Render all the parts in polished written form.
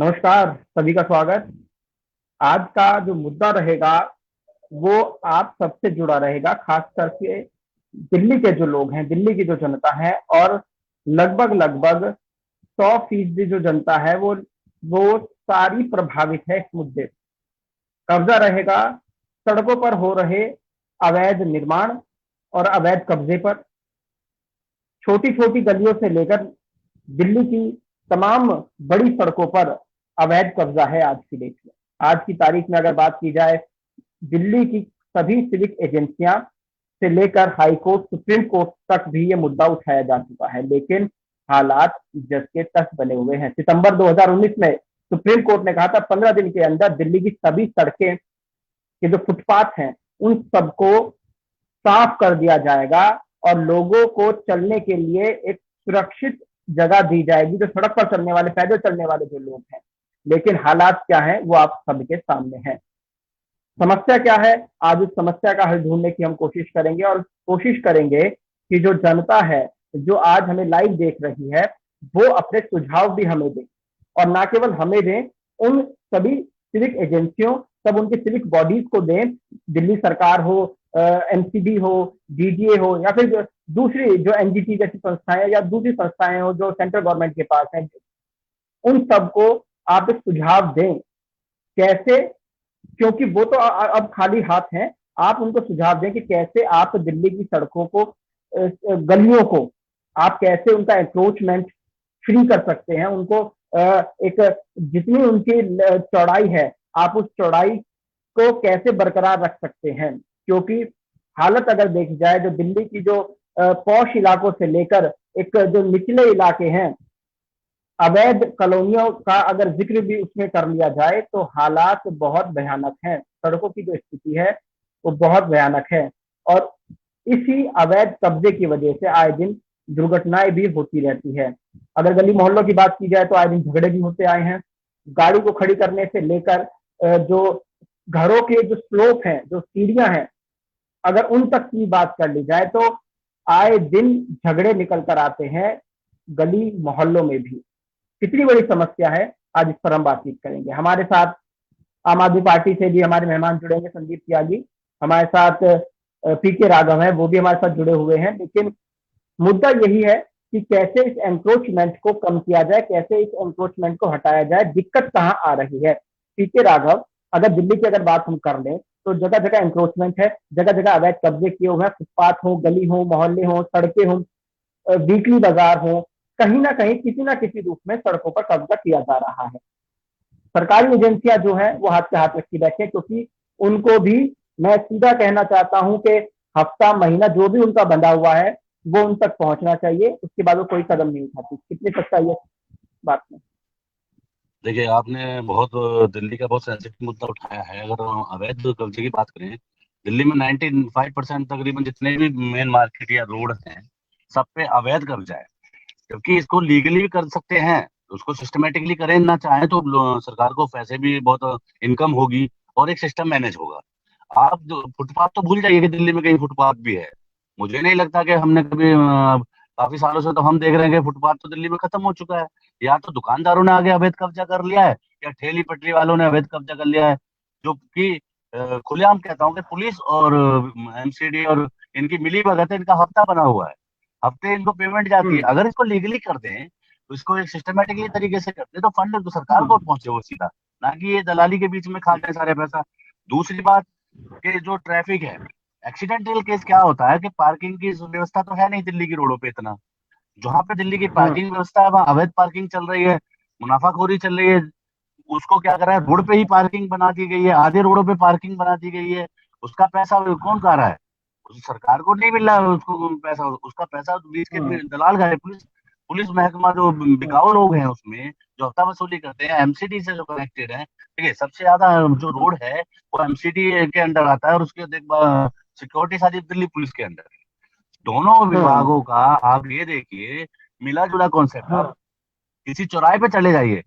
नमस्कार, सभी का स्वागत। आज का जो मुद्दा रहेगा वो आप सबसे जुड़ा रहेगा, खास करके दिल्ली के जो लोग हैं, दिल्ली की जो जनता है और लगभग लगभग 100% जो जनता है वो सारी प्रभावित है इस मुद्दे से। कब्जा रहेगा सड़कों पर हो रहे अवैध निर्माण और अवैध कब्जे पर। छोटी छोटी गलियों से लेकर दिल्ली की तमाम बड़ी सड़कों पर अवैध कब्जा है आज की डेट में। आज की तारीख में अगर बात की जाए, दिल्ली की सभी सिविक एजेंसियां से लेकर हाई कोर्ट, सुप्रीम कोर्ट तक भी ये मुद्दा उठाया जा चुका है, लेकिन हालात जस के तस बने हुए हैं। सितंबर 2019 में सुप्रीम कोर्ट ने कहा था 15 दिन के अंदर दिल्ली की सभी सड़कें के जो फुटपाथ हैं उन सबको साफ कर दिया जाएगा और लोगों को चलने के लिए एक सुरक्षित जगह दी जाएगी, जो सड़क पर चलने वाले, पैदल चलने वाले जो लोग हैं। लेकिन हालात क्या है वो आप सबके सामने है। समस्या क्या है, आज उस समस्या का हल ढूंढने की हम कोशिश करेंगे और कोशिश करेंगे कि जो जनता है, जो आज हमें लाइव देख रही है, वो अपने सुझाव भी हमें दें और ना केवल हमें दें, उन सभी सिविक एजेंसियों, सब उनके सिविक बॉडीज को दें। दिल्ली सरकार हो, एमसीडी हो, डीजीए हो, या फिर दूसरी जो एनजीटी जैसी संस्थाएं या दूसरी संस्थाएं हो जो सेंट्रल गवर्नमेंट के पास है, उन सबको आप एक सुझाव दें। कैसे? क्योंकि वो तो अब खाली हाथ हैं। आप उनको सुझाव दें कि कैसे आप दिल्ली की सड़कों को, गलियों को आप कैसे उनका एंक्रोचमेंट फ्री कर सकते हैं। उनको एक जितनी उनकी चौड़ाई है, आप उस चौड़ाई को कैसे बरकरार रख सकते हैं। क्योंकि हालत अगर देखी जाए, जो दिल्ली की जो पॉश इलाकों से लेकर एक जो निचले इलाके हैं, अवैध कॉलोनियों का अगर जिक्र भी उसमें कर लिया जाए तो हालात बहुत भयानक हैं। सड़कों की जो स्थिति है वो बहुत भयानक है और इसी अवैध कब्जे की वजह से आए दिन दुर्घटनाएं भी होती रहती है। अगर गली मोहल्लों की बात की जाए तो आए दिन झगड़े भी होते आए हैं। गाड़ी को खड़ी करने से लेकर जो घरों के जो स्लोप हैं, जो सीढ़ियां हैं, अगर उन तक की बात कर ली जाए तो आए दिन झगड़े निकल कर आते हैं गली मोहल्लों में भी। कितनी बड़ी समस्या है, आज इस पर हम बातचीत करेंगे। हमारे साथ आम आदमी पार्टी से भी हमारे मेहमान जुड़ेंगे, संदीप त्यागी। हमारे साथ पीके राघव है, वो भी हमारे साथ जुड़े हुए हैं। लेकिन मुद्दा यही है कि कैसे इस एंक्रोचमेंट को कम किया जाए, कैसे इस एंक्रोचमेंट को हटाया जाए। दिक्कत कहाँ आ रही है? पीके राघव, अगर दिल्ली की अगर बात हम कर लें तो जगह जगह एंक्रोचमेंट है, जगह जगह अवैध कब्जे किए हुए हैं। फुटपाथ हो, गली हो, मोहल्ले हो, सड़कें हो, वीकली बाजार हो, कहीं ना कहीं किसी ना किसी रूप में सड़कों पर कब्जा किया जा रहा है। सरकारी एजेंसियां जो है वो हाथ पे हाथ रखी बैठे, क्योंकि उनको भी मैं सीधा कहना चाहता हूं कि हफ्ता महीना जो भी उनका बंधा हुआ है वो उन तक पहुंचना चाहिए, उसके बाद वो कोई कदम नहीं उठाती। कितनी सच्चाई है बात में? देखिए, आपने बहुत दिल्ली का बहुत सेंसिटिव मुद्दा उठाया है। अगर हम अवैध कब्जे की बात करें, दिल्ली में 95% तकरीबन जितने भी मेन मार्केट या रोड हैं, सब पे अवैध कब्जा है। जबकि इसको लीगली भी कर सकते हैं, उसको सिस्टमेटिकली करें ना चाहें तो सरकार को पैसे भी बहुत इनकम होगी और एक सिस्टम मैनेज होगा। आप जो फुटपाथ तो भूल जाइए कि दिल्ली में कहीं फुटपाथ भी है। मुझे नहीं लगता कि हमने कभी काफी सालों से तो हम देख रहे हैं कि फुटपाथ तो दिल्ली में खत्म हो चुका है। या तो दुकानदारों ने आगे अवैध कब्जा कर लिया है, या ठेली पटरी वालों ने अवैध कब्जा कर लिया है। जो कि खुलेआम कहता हूँ कि पुलिस और एमसीडी और इनकी मिली भगत है, इनका हफ्ता बना हुआ है। हफ्ते इनको पेमेंट जाती है। हम्म। अगर इसको लीगली कर दें, तो इसको एक सिस्टमेटिकली तरीके से कर दें, तो फंड तो सरकार को पहुंचे वो सीधा, ना कि ये दलाली के बीच में खा जाए सारे पैसा। दूसरी बात कि जो ट्रैफिक है, एक्सीडेंटल केस क्या होता है कि पार्किंग की व्यवस्था तो है नहीं दिल्ली की रोडों पे इतना। जहाँ पे दिल्ली की हम्म। पार्किंग व्यवस्था है वहाँ अवैध पार्किंग चल रही है, मुनाफाखोरी चल रही है। उसको क्या कर रहा है, रोड पे ही पार्किंग बना दी गई है, आधे रोडों पे पार्किंग बना दी गई है। उसका पैसा कौन खा रहा है? सरकार को नहीं मिल रहा है उसको पैसा, उसका पैसा तो बीच के हम्म। दलाल खा रहे हैं। पुलिस पुलिस महकमा जो हम्म। बिकाऊ लोग हैं उसमें, जो हफ्ता वसूली करते हैं, एमसीडी से जो कनेक्टेड है। देखिए, सबसे ज्यादा जो रोड है वो एमसीडी के अंडर आता है, और उसके देख सिक्योरिटी सारी दिल्ली पुलिस के अंडर है। दोनों हम्म। विभागों का आप ये देखिए, मिला जुला कॉन्सेप्ट। आप हम्म। किसी चौराहे पे चले जाइए,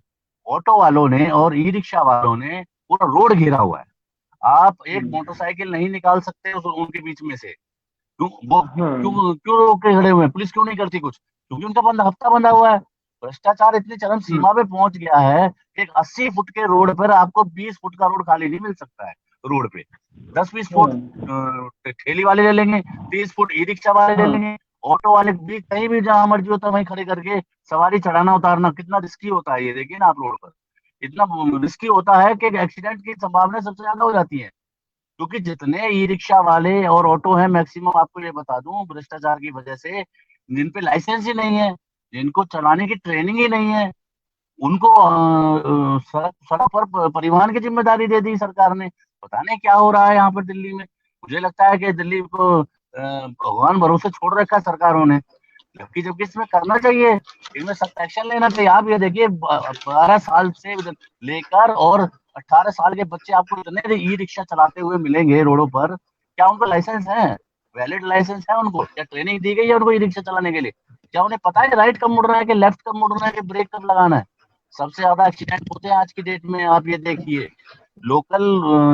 ऑटो वालों ने और ई रिक्शा वालों ने पूरा रोड घेरा हुआ है। आप एक हम्म। मोटरसाइकिल नहीं निकाल सकते उनके बीच में से। क्यों वो हम्म। क्यों क्यों रोक के खड़े हुए हैं? पुलिस क्यों नहीं करती कुछ? क्योंकि उनका बंदा हफ्ता बंधा हुआ है। भ्रष्टाचार इतनी चरम सीमा पे पहुंच गया है कि एक 80 फुट के रोड पर आपको 20 फुट का रोड खाली नहीं मिल सकता है रोड पे। 10-20 फुट ठेली वाले ले लेंगे, 30 फुट ई रिक्शा वाले ले लेंगे, ऑटो वाले भी कहीं भी जहां मर्जी होता है वहीं खड़े करके सवारी चढ़ाना उतारना कितना रिस्की होता है, ये देखिए ना आप रोड पर। इतना रिस्की होता है कि एक्सीडेंट की संभावना सबसे ज्यादा हो जाती है, क्योंकि जितने ई रिक्शा वाले और ऑटो हैं मैक्सिमम, आपको ये बता दूं, भ्रष्टाचार की वजह से जिन पे लाइसेंस ही नहीं है, जिनको चलाने की ट्रेनिंग ही नहीं है, उनको सड़क सड़क पर परिवहन की जिम्मेदारी दे दी सरकार ने। पता नहीं क्या हो रहा है यहाँ पर दिल्ली में। मुझे लगता है कि दिल्ली को भगवान भरोसे छोड़ रखा है सरकारों ने, जबकि जबकि इसमें करना चाहिए, इनमें सख्त एक्शन लेना चाहिए। आप ये देखिए 12 साल से लेकर और 18 साल के बच्चे आपको इतने ई रिक्शा चलाते हुए मिलेंगे रोडों पर, क्या उनको लाइसेंस है, वैलिड लाइसेंस है उनको? क्या ट्रेनिंग दी गई है उनको ई रिक्शा चलाने के लिए? क्या उन्हें पता है कि राइट कब मुड़ना है, कि लेफ्ट कब मुड़ना है, कि ब्रेक कब लगाना है? सबसे ज्यादा एक्सीडेंट होते हैं आज की डेट में, आप ये देखिए। लोकल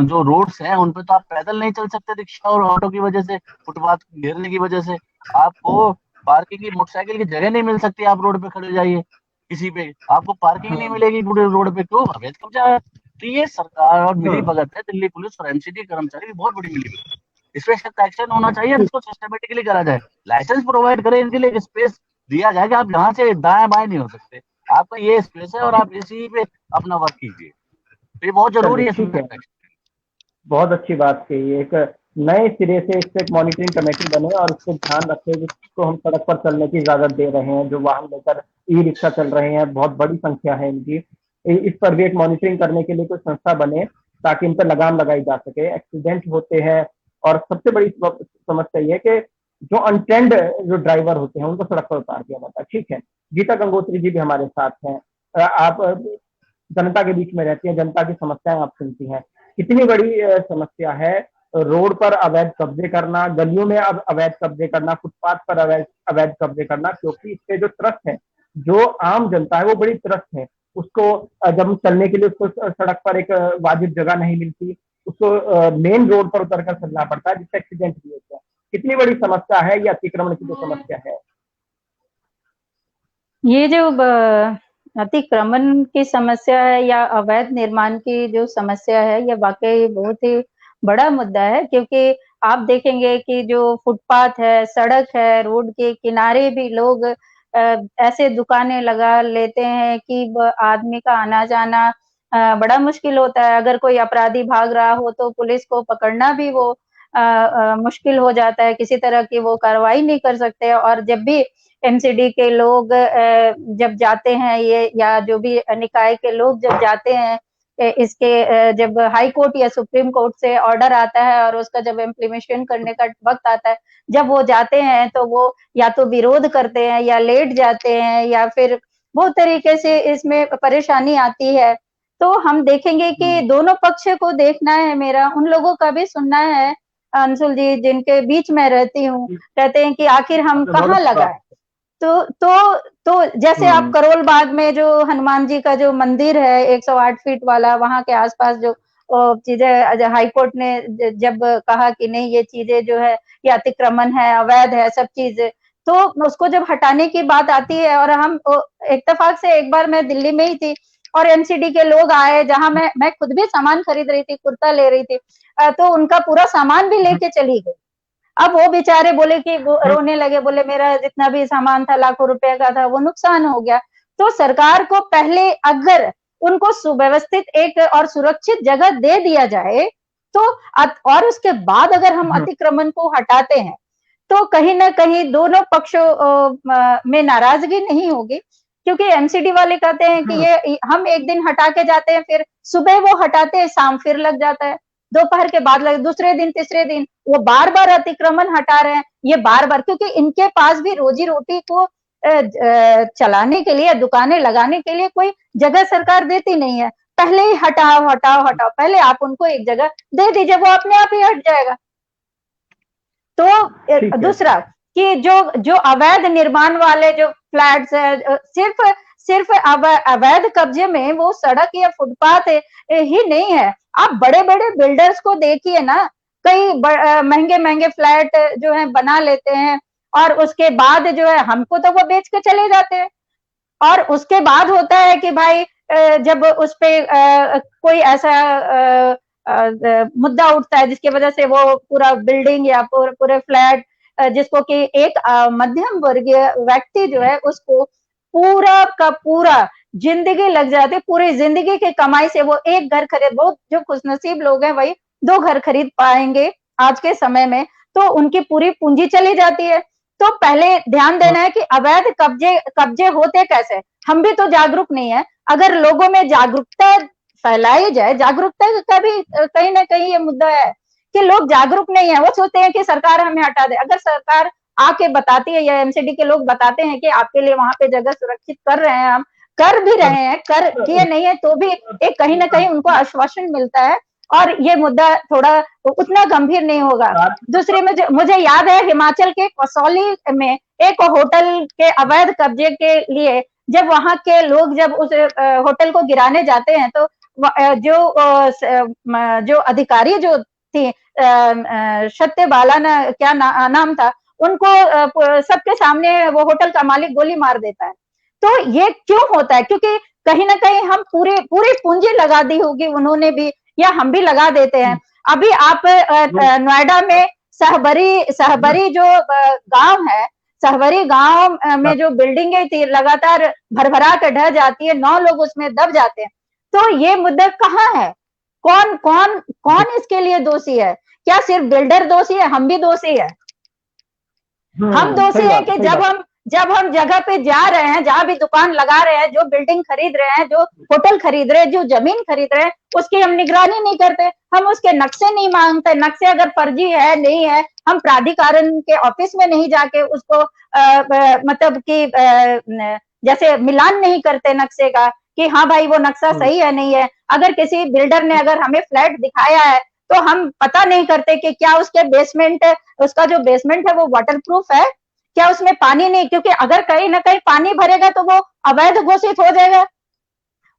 जो रोड्स हैं उन पे तो आप पैदल नहीं चल सकते रिक्शा और ऑटो की वजह से, फुटपाथ घेरने की वजह से। आपको पार्किंग की मोटरसाइकिल की जगह नहीं मिल सकती, आप रोड पे खड़े हो जाइए किसी पे, आपको पार्किंग नहीं मिलेगी पूरे रोड पे। क्यों? अवैध कब्जा है। तो ये सरकार और मिली भगत है दिल्ली पुलिस और एमसीडी कर्मचारी की, बहुत बड़ी मिली भगत। इस पे सख्त एक्शन होना चाहिए, इसको सिस्टमेटिकली करा जाए, लाइसेंस प्रोवाइड करें इनके लिए, स्पेस दिया जाए कि आप यहाँ से दाएं बाएं नहीं हो सकते, आपका ये स्पेस है और आप इसी पे अपना वर्क कीजिए। तो ये बहुत जरूरी चलिए है ठीक इसमें है, सख्त एक्शन। बहुत अच्छी बात कही। एक नए सिरे से इस पे एक मॉनिटरिंग कमेटी बने और इस पे ध्यान रखे, जिसको हम सड़क पर चलने की इजाजत दे रहे हैं, जो वाहन लेकर ई रिक्शा चल रहे हैं, बहुत बड़ी संख्या है इनकी। इस पर भी एक मॉनिटरिंग करने के लिए कोई संस्था बने, ताकि इन पर लगाम लगाई जा सके। एक्सीडेंट होते हैं और सबसे बड़ी समस्या ये है कि जो अनट्रेंड जो ड्राइवर होते हैं उनको सड़क पर उतार दिया जाता है। ठीक है, गीता गंगोत्री जी भी हमारे साथ हैं। आप जनता के बीच में रहती हैं, जनता की समस्याएं आप सुनती हैं। कितनी बड़ी समस्या है रोड पर अवैध कब्जे करना, गलियों में अवैध कब्जे करना, फुटपाथ पर अवैध अवैध कब्जे करना, क्योंकि इससे जो त्रस्त है, जो आम जनता है वो बड़ी त्रस्त है। उसको जब चलने के लिए उसको सड़क पर एक वाजिब जगह नहीं मिलती, उसको मेन रोड पर उतर कर चलना पड़ता है, जिससे एक्सीडेंट भी होता है। कितनी बड़ी समस्या है ये अतिक्रमण की जो समस्या है। ये जो अतिक्रमण की समस्या है या अवैध निर्माण की जो समस्या है, ये वाकई बहुत ही बड़ा मुद्दा है, क्योंकि आप देखेंगे कि जो फुटपाथ है, सड़क है, रोड के किनारे भी लोग ऐसे दुकानें लगा लेते हैं कि आदमी का आना जाना बड़ा मुश्किल होता है। अगर कोई अपराधी भाग रहा हो तो पुलिस को पकड़ना भी वो मुश्किल हो जाता है, किसी तरह की वो कार्रवाई नहीं कर सकते। और जब भी एमसीडी के लोग जब जाते हैं, ये या जो भी निकाय के लोग जब जाते हैं, इसके जब हाई कोर्ट या सुप्रीम कोर्ट से ऑर्डर आता है और उसका जब इम्प्लीमेशन करने का वक्त आता है, जब वो जाते हैं तो वो या तो विरोध करते हैं या लेट जाते हैं या फिर बहुत तरीके से इसमें परेशानी आती है। तो हम देखेंगे कि दोनों पक्ष को देखना है, मेरा उन लोगों का भी सुनना है। अंशुल जी, जिनके बीच में रहती हूँ, कहते हैं कि आखिर हम कहाँ लगाए। तो जैसे आप करोल बाग में जो हनुमान जी का जो मंदिर है 108 फीट वाला, वहां के आसपास जो चीजें हाई कोर्ट ने जब कहा कि नहीं ये चीजें जो है ये अतिक्रमण है, अवैध है, सब चीजें, तो उसको जब हटाने की बात आती है, और हम इत्तेफाक से एक बार मैं दिल्ली में ही थी और एमसीडी के लोग आए, जहां मैं खुद भी सामान खरीद रही थी, कुर्ता ले रही थी, तो उनका पूरा सामान भी लेके चली गई। अब वो बेचारे बोले कि वो रोने लगे, बोले मेरा जितना भी सामान था लाखों रुपए का था वो नुकसान हो गया। तो सरकार को पहले अगर उनको सुव्यवस्थित एक और सुरक्षित जगह दे दिया जाए तो और उसके बाद अगर हम अतिक्रमण को हटाते हैं तो कहीं ना कहीं दोनों पक्षों में नाराजगी नहीं होगी, क्योंकि एमसीडी वाले कहते हैं कि ये हम एक दिन हटा के जाते हैं, फिर सुबह वो हटाते हैं, शाम फिर लग जाता है, दोपहर के बाद लगे, दूसरे दिन तीसरे दिन वो बार बार अतिक्रमण हटा रहे हैं। ये बार बार, क्योंकि इनके पास भी रोजी रोटी को चलाने के लिए, दुकानें लगाने के लिए कोई जगह सरकार देती नहीं है। पहले ही हटाओ हटाओ हटाओ, पहले आप उनको एक जगह दे दीजिए, वो अपने आप ही हट जाएगा। तो दूसरा कि जो अवैध निर्माण वाले जो फ्लैट्स है, सिर्फ अवैध कब्जे में वो सड़क या फुटपाथ ही नहीं है। आप बड़े बड़े बिल्डर्स को देखिए ना, कई महंगे महंगे फ्लैट जो है बना लेते हैं और उसके बाद जो है हमको तो वो बेच के चले जाते हैं। और उसके बाद होता है कि भाई जब उस पे कोई ऐसा मुद्दा उठता है जिसकी वजह से वो पूरा बिल्डिंग या पूरे फ्लैट जिसको कि एक मध्यम वर्गीय व्यक्ति जो है उसको पूरा का पूरा जिंदगी लग जाती है, पूरी जिंदगी की कमाई से वो एक घर खरीद, बहुत जो खुशनसीब लोग हैं वही 2 घर खरीद पाएंगे आज के समय में, तो उनकी पूरी पूंजी चली जाती है। तो पहले ध्यान देना है कि अवैध कब्जे होते कैसे, हम भी तो जागरूक नहीं है। अगर लोगों में जागरूकता फैलाई जाए, जागरूकता का भी कहीं ना कहीं ये मुद्दा है कि लोग जागरूक नहीं है, वो सोचते हैं कि सरकार हमें हटा दे। अगर सरकार आके बताती है या एमसीडी के लोग बताते हैं कि आपके लिए वहां पे जगह सुरक्षित कर रहे हैं, हम कर भी रहे हैं, कर किए नहीं है तो भी एक कहीं ना कहीं उनको आश्वासन मिलता है और ये मुद्दा थोड़ा उतना गंभीर नहीं होगा। दूसरी में मुझे याद है हिमाचल के कसौली में एक होटल के अवैध कब्जे के लिए जब वहां के लोग जब उस होटल को गिराने जाते हैं तो जो अधिकारी जो थी सत्यबाला ना क्या नाम था, उनको सबके सामने वो होटल का मालिक गोली मार देता है। तो ये क्यों होता है? क्योंकि कहीं ना कहीं हम पूरी पूंजी लगा दी होगी उन्होंने भी या हम भी लगा देते हैं। अभी आप नोएडा में सहबरी जो गांव है, सहबरी गांव में जो बिल्डिंगें थी लगातार भरभरा के ढह जाती है, 9 लोग उसमें दब जाते हैं। तो ये मुद्दा कहाँ है? कौन कौन कौन इसके लिए दोषी है? क्या सिर्फ बिल्डर दोषी है? हम भी दोषी है। हम दोषी है कि जब हम जगह पे जा रहे हैं, जहां भी दुकान लगा रहे हैं, जो बिल्डिंग खरीद रहे हैं, जो होटल खरीद रहे हैं, जो जमीन खरीद रहे हैं, उसकी हम निगरानी नहीं करते, हम उसके नक्शे नहीं मांगते। नक्शे अगर फर्जी है, नहीं है, हम प्राधिकरण के ऑफिस में नहीं जाके उसको मतलब कि जैसे मिलान नहीं करते नक्शे का कि हाँ भाई वो नक्शा सही है नहीं है। अगर किसी बिल्डर ने अगर हमें फ्लैट दिखाया है तो हम पता नहीं करते कि क्या उसके बेसमेंट, उसका जो बेसमेंट है वो वाटरप्रूफ है, क्या उसमें पानी नहीं, क्योंकि अगर कहीं ना कहीं पानी भरेगा तो वो अवैध घोषित हो जाएगा।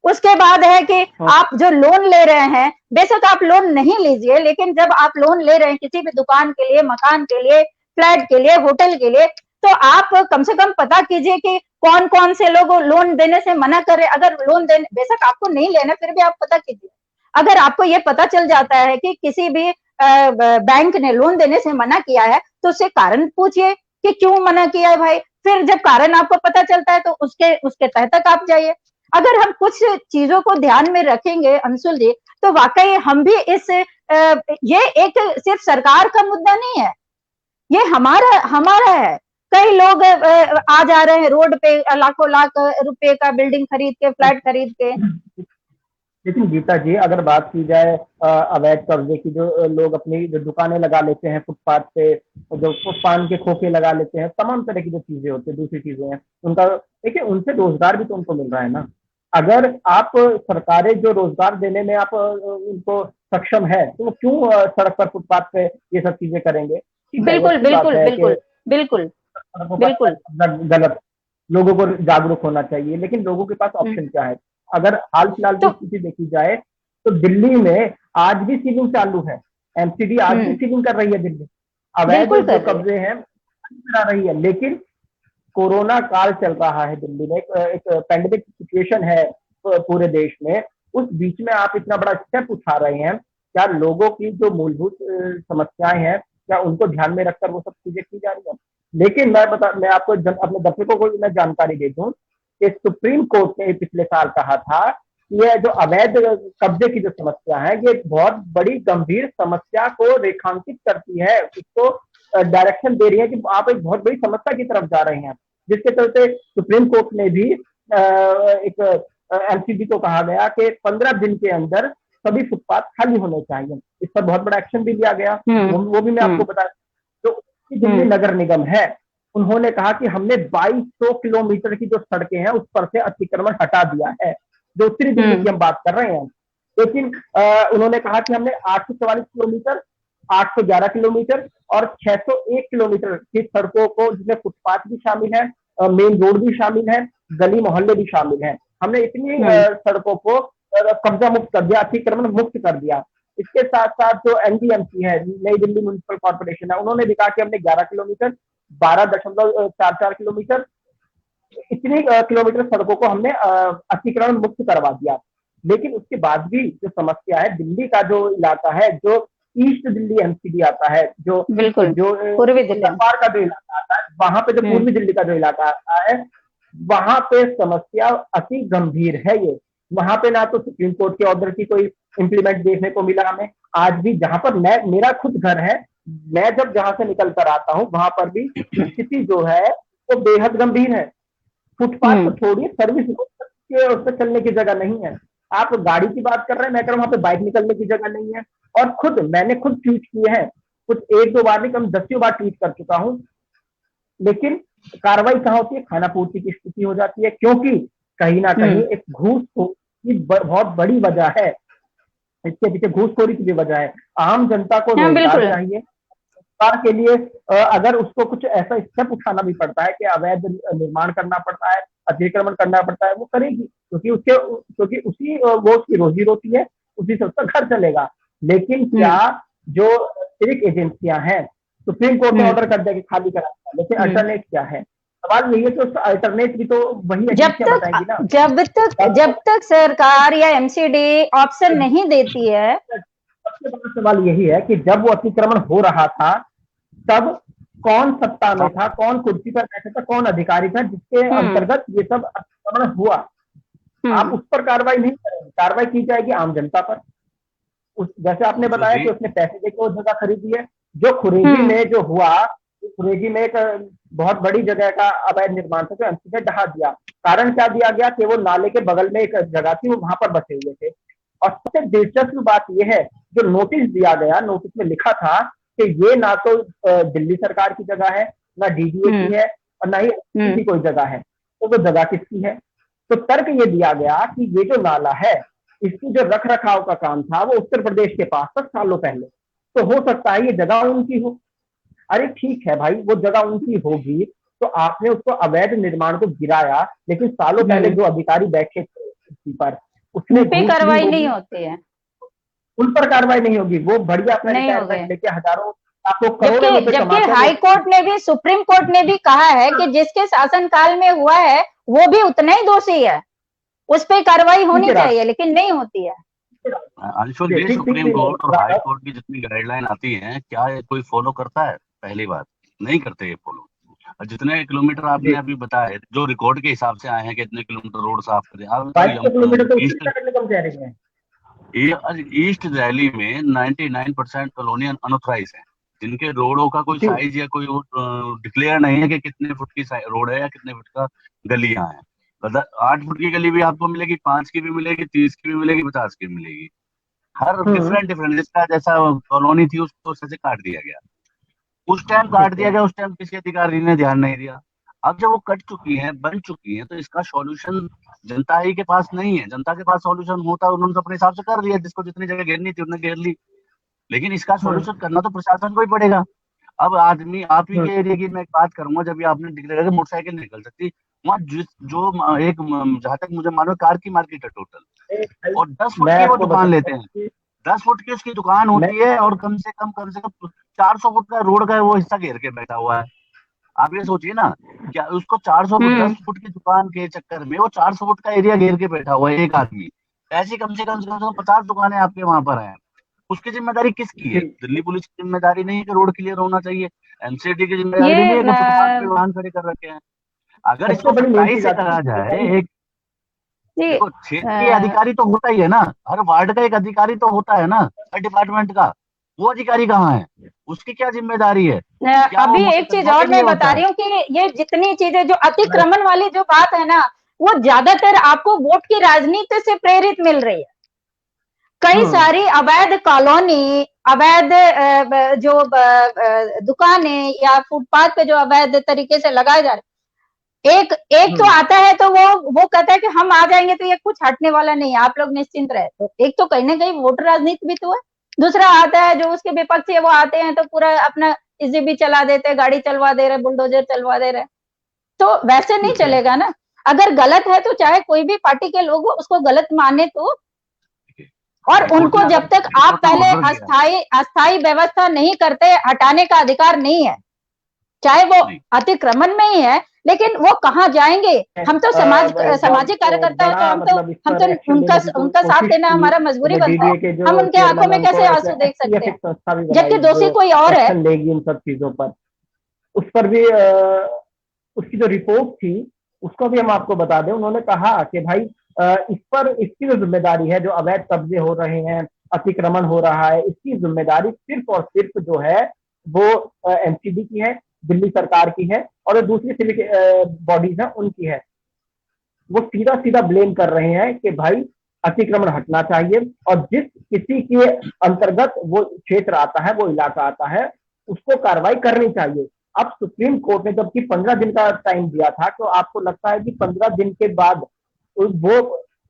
उसके बाद है कि आप जो लोन ले रहे हैं, बेशक आप लोन नहीं लीजिए, लेकिन जब आप लोन ले रहे हैं किसी भी दुकान के लिए, मकान के लिए, फ्लैट के लिए, होटल के लिए, तो आप कम से कम पता कीजिए कि कौन कौन से लोग लोन देने से मना कर रहे। अगर लोन देने, बेशक आपको नहीं लेना, फिर भी आप पता कीजिए। अगर आपको ये पता चल जाता है कि किसी भी बैंक ने लोन देने से मना किया है तो उससे कारण पूछिए कि क्यों मना किया है भाई। फिर जब कारण आपको पता चलता है तो उसके तह तक आप जाइए। अगर हम कुछ चीजों को ध्यान में रखेंगे अंशुल जी, तो वाकई हम भी ये एक सिर्फ सरकार का मुद्दा नहीं है, ये हमारा है। कई लोग आ जा रहे हैं रोड पे लाखों लाख रुपए का बिल्डिंग खरीद के, फ्लैट खरीद के। लेकिन गीता जी, अगर बात की जाए अवैध कब्जे की, जो लोग अपनी जो दुकानें लगा लेते हैं फुटपाथ पे, जो पान के खोखे लगा लेते हैं, तमाम तरह की जो चीजें होती है, दूसरी चीजें हैं, उनका देखिए उनसे रोजगार भी तो उनको मिल रहा है ना। अगर आप सरकारें जो रोजगार देने में आप उनको सक्षम है तो वो क्यों सड़क पर, फुटपाथ पे ये सब चीजें करेंगे? बिल्कुल बिल्कुल बिल्कुल बिल्कुल बिल्कुल गलत, लोगों को जागरूक होना चाहिए, लेकिन लोगों के पास ऑप्शन क्या है? अगर हाल फिलहाल की स्थिति देखी जाए तो दिल्ली में आज भी सीलिंग चालू है, एमसीडी आज भी सीलिंग कर रही है दिल्ली, अवैध जो कब्जे हैं करा रही है। लेकिन कोरोना काल चल रहा है दिल्ली में, एक पैंडेमिक सिचुएशन है पूरे देश में, उस बीच में आप इतना बड़ा स्टेप उठा रहे हैं। क्या लोगों की जो मूलभूत समस्याएं हैं, क्या उनको ध्यान में रखकर वो सब चीजें की जा रही है? लेकिन मैं आपको अपने दर्शकों को मैं जानकारी दे दूं कि सुप्रीम कोर्ट ने पिछले साल कहा था कि यह जो अवैध कब्जे की जो समस्या है, ये बहुत बड़ी गंभीर समस्या को रेखांकित करती है, उसको डायरेक्शन दे रही है कि आप एक बहुत बड़ी समस्या की तरफ जा रहे हैं, जिसके चलते सुप्रीम कोर्ट ने भी एक एमसीडी को कहा गया कि 15 दिन के अंदर सभी फुटपाथ खाली होने चाहिए। इस पर बहुत बड़ा एक्शन भी लिया गया। वो भी मैं आपको बता, जो दिल्ली नगर निगम है, उन्होंने कहा कि हमने 2200 किलोमीटर की जो सड़कें हैं उस पर से अतिक्रमण हटा दिया है, जो उत्तरी दिल्ली की हम बात कर रहे हैं। लेकिन उन्होंने कहा कि हमने 844 किलोमीटर, 811 किलोमीटर और 601 किलोमीटर की सड़कों को, जिसमें फुटपाथ भी शामिल है, मेन रोड भी शामिल है, गली मोहल्ले भी शामिल है, हमने इतनी सड़कों को कब्जा मुक्त कर दिया, अतिक्रमण मुक्त कर दिया। इसके साथ साथ जो एनडीएमसी है, नई दिल्ली म्युनिसिपल कॉर्पोरेशन है, उन्होंने भी कहा कि हमने 11 किलोमीटर, 12.44 किलोमीटर इतनी किलोमीटर सड़कों को हमने अतिक्रमण मुक्त करवा दिया। लेकिन उसके बाद भी जो समस्या है, दिल्ली का जो इलाका है, जो ईस्ट दिल्ली एमसीडी आता है, जो बिल्कुल जो पूर्वी दिल्ली पार का जो इलाका आता है, वहां पे जो पूर्वी दिल्ली का जो इलाका आता है, वहां पे समस्या अति गंभीर है। ये वहां पे ना तो सुप्रीम कोर्ट के ऑर्डर की कोई इम्प्लीमेंट देखने को मिला हमें। आज भी जहां पर मेरा खुद घर है, मैं जब जहां से निकल कर आता हूँ, वहां पर भी स्थिति जो है वो बेहद गंभीर है। फुटपाथ तो छोड़िए, सर्विस के उस पर चलने की जगह नहीं है। आप गाड़ी की बात कर रहे हैं, मैं कह रहा हूं वहां पे बाइक निकलने की जगह नहीं है। और मैंने खुद ट्वीट किए हैं, कुछ एक दो बार नहीं, कम 10 बार ट्वीट कर चुका हूं। लेकिन कार्रवाई कहां होती है? खानापूर्ति की स्थिति हो जाती है, क्योंकि कहीं ना कहीं एक घूसखोरी की बहुत बड़ी वजह है। इसके पीछे घूसखोरी की भी वजह है। आम जनता को रोजगार चाहिए, रोजगार के लिए अगर उसको कुछ ऐसा स्टेप उठाना भी पड़ता है कि अवैध निर्माण करना पड़ता है, अतिक्रमण करना पड़ता है, वो करेगी, क्योंकि उसी वो उसकी रोजी रोटी है, उसी से उसका घर चलेगा। लेकिन क्या जो सिविक एजेंसियां हैं, सुप्रीम कोर्ट ने ऑर्डर कर दिया कि खाली करा, लेकिन अल्टरनेट क्या है? सवाल यही है कि उसका अल्टरनेट भी तो वही एजेंसियां बताएंगी ना। जब तक सरकार या एमसीडी ऑप्शन नहीं देती है। सबसे बड़ा सवाल यही है कि जब वो अतिक्रमण हो रहा था, तब कौन सत्ता में था, कौन कुर्सी पर बैठा था, कौन अधिकारी था जिसके अंतर्गत ये सब अतिक्रमण हुआ? आप उस पर कार्रवाई नहीं करेंगे, कार्रवाई की जाएगी आम जनता पर। जैसे आपने बताया कि उसने पैसे देकर वो जगह खरीदी है। जो खुरेजी में जो हुआ, खुरेजी में एक बहुत बड़ी जगह का अवैध निर्माण था, तो एमसी ने ढहा दिया। कारण क्या दिया गया कि वो नाले के बगल में एक जगह थी, वो वहां पर बसे हुए थे। और सबसे दिलचस्प बात यह है, जो नोटिस दिया गया, नोटिस में लिखा था कि ये ना तो दिल्ली सरकार की जगह है, ना डीडीए की है, और ना ही की कोई जगह है। तो वो जगह किसकी है? तो तर्क ये दिया गया कि ये जो नाला है, इसकी जो रख रखाव का काम था वो उत्तर प्रदेश के पास था सालों पहले, तो हो सकता है ये जगह उनकी हो। अरे ठीक है भाई, वो जगह उनकी होगी, तो आपने उसको अवैध निर्माण को गिराया, लेकिन सालों पहले जो अधिकारी बैठे थे उसी पर, उसने कार्रवाई नहीं होती है, उन पर कार्रवाई नहीं होगी। वो बढ़िया अपना रिटायरमेंट लेके हजारों आपको करोड़ों रुपए जबकि हाई कोर्ट ने भी, सुप्रीम कोर्ट ने भी कहा है कि जिसके शासनकाल में हुआ है वो भी उतना ही दोषी है, उस पर कार्रवाई होनी चाहिए, लेकिन नहीं होती है। अंशुल, ये सुप्रीम कोर्ट और हाई कोर्ट की जितनी गाइडलाइन आती हैं, क्या ये कोई फॉलो करता है? पहली बात, नहीं करते ये फॉलो। जितने किलोमीटर आपने अभी बताया, जो रिकॉर्ड के हिसाब से आए हैं कि इतने किलोमीटर रोड साफ करें, ईस्ट दिल्ली में 99% कॉलोनी अनऑथराइज है, जिनके रोडों का कोई साइज या कोई डिक्लेयर नहीं है कि कितने फुट की रोड है या कितने फुट का गलियां हैं। 8 फुट की गली भी आपको मिलेगी, 5 की भी मिलेगी, 30 की भी मिलेगी, 50 की भी मिलेगी। हर डिफरेंट जिसका जैसा कॉलोनी थी उसको उससे काट दिया गया। उस टाइम काट दिया गया, उस टाइम किसी अधिकारी ने ध्यान नहीं दिया। अब जब वो कट चुकी है, बन चुकी है, तो इसका सॉल्यूशन जनता ही के पास नहीं है। जनता के पास सॉल्यूशन होता है, उन्होंने तो अपने हिसाब से कर लिया, जिसको जितनी जगह घेरनी थी उन्होंने घेर ली। लेकिन इसका सॉल्यूशन करना तो प्रशासन को ही पड़ेगा। अब आदमी, आप ही के एरिया की मैं एक बात करूंगा, जब आपने डिक्लेयर किया मोटरसाइकिल निकल सकती, वहाँ जो एक, जहां तक मुझे मालूम, कार की मार्केट है टोटल, और 10 फुट की वो दुकान लेते हैं। 10 फुट की उसकी दुकान होती है, और कम से कम 400 फुट का रोड का वो हिस्सा घेर के बैठा हुआ है। आप ये सोचिए ना, क्या उसको 400 फुट 10 फुट की दुकान के चक्कर में वो 400 फुट का एरिया घेर के बैठा हुआ है एक आदमी। ऐसी कम से कम 50 दुकानें आपके वहां पर हैं। उसकी जिम्मेदारी किसकी है? दिल्ली पुलिस की जिम्मेदारी नहीं है कि रोड क्लियर होना चाहिए, एमसीडी की जिम्मेदारी नहीं है कि फुटपाथ पे वाहन खड़े कर रखे हैं। अगर इसको सच्चाई से कहा जाए, एक देखो, क्षेत्रीय अधिकारी तो होता ही है ना, हर वार्ड का एक अधिकारी तो होता है ना, हर डिपार्टमेंट का। वो अधिकारी कहाँ है? उसकी क्या जिम्मेदारी है? अभी एक चीज और मैं बता रही हूँ कि ये जितनी चीजें जो अतिक्रमण वाली जो बात है ना, वो ज्यादातर आपको वोट की राजनीति से प्रेरित मिल रही है। कई सारी अवैध कॉलोनी, अवैध जो दुकानें या फुटपाथ पे जो अवैध तरीके से लगाए जा रहे, एक तो आता है तो वो कहता है कि हम आ जाएंगे तो ये कुछ हटने वाला नहीं है, आप लोग निश्चिंत रहे। तो एक तो कहीं ना कहीं वोट राजनीति भी तो है। दूसरा आता है जो उसके विपक्षी है, वो आते हैं तो पूरा अपना इजी भी चला देते, गाड़ी चलवा दे रहे, बुलडोजर चलवा दे रहे। तो वैसे नहीं चलेगा ना। अगर गलत है तो चाहे कोई भी पार्टी के लोग उसको गलत माने तो, और उनको जब तक आप पहले अस्थायी व्यवस्था नहीं करते, हटाने का अधिकार नहीं है। चाहे वो अतिक्रमण में ही है, लेकिन वो कहाँ जाएंगे? हम तो सामाजिक कार्यकर्ता है, तो हम तो उनका साथ देना हमारा मजबूरी बनता है। हम उनके आंखों में कैसे आंसू देख सकते हैं, जबकि दोषी कोई और है। लेगी इन सब चीजों पर, उस पर भी उसकी जो रिपोर्ट थी उसको भी हम आपको बता दें। उन्होंने कहा कि भाई इस पर इसकी जो जिम्मेदारी है, जो अवैध कब्जे हो रहे हैं, अतिक्रमण हो रहा है, इसकी जिम्मेदारी सिर्फ और सिर्फ जो है वो एमसीडी की है, दिल्ली सरकार की है, और दूसरी सिविक बॉडीज हैं उनकी है। वो सीधा सीधा ब्लेम कर रहे हैं कि भाई अतिक्रमण हटना चाहिए, और जिस किसी के अंतर्गत वो क्षेत्र आता है, वो इलाका आता है, उसको कार्रवाई करनी चाहिए। अब सुप्रीम कोर्ट ने जबकि 15 दिन का टाइम दिया था, तो आपको लगता है कि 15 दिन के बाद वो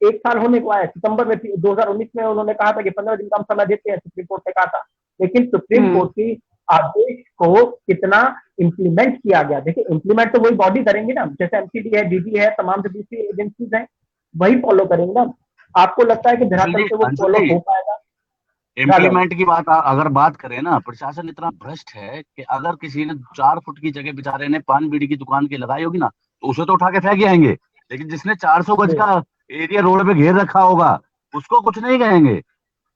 1 साल होने को आया, सितंबर में 2019 में उन्होंने कहा था कि 15 दिन का हम समय देते हैं, सुप्रीम कोर्ट ने कहा था। लेकिन सुप्रीम कोर्ट की आदेश को कितना इम्प्लीमेंट किया गया, देखिए इम्प्लीमेंट तो वही बॉडी करेंगे ना, जैसे एमसीडी है, डीडी है, तमाम जो दूसरी एजेंसीज हैं वही फॉलो करेंगे ना। आपको लगता है कि धरातल पे वो फॉलो हो पाएगा? इम्प्लीमेंट की बात अगर बात करें ना, प्रशासन इतना भ्रष्ट है कि अगर किसी ने 4 फुट की जगह बेचारे ने पान बीड़ी की दुकान की लगाई होगी ना, तो उसे तो उठा के फेंक आएंगे, लेकिन जिसने 400 गज का एरिया रोड पे घेर रखा होगा उसको कुछ नहीं कहेंगे।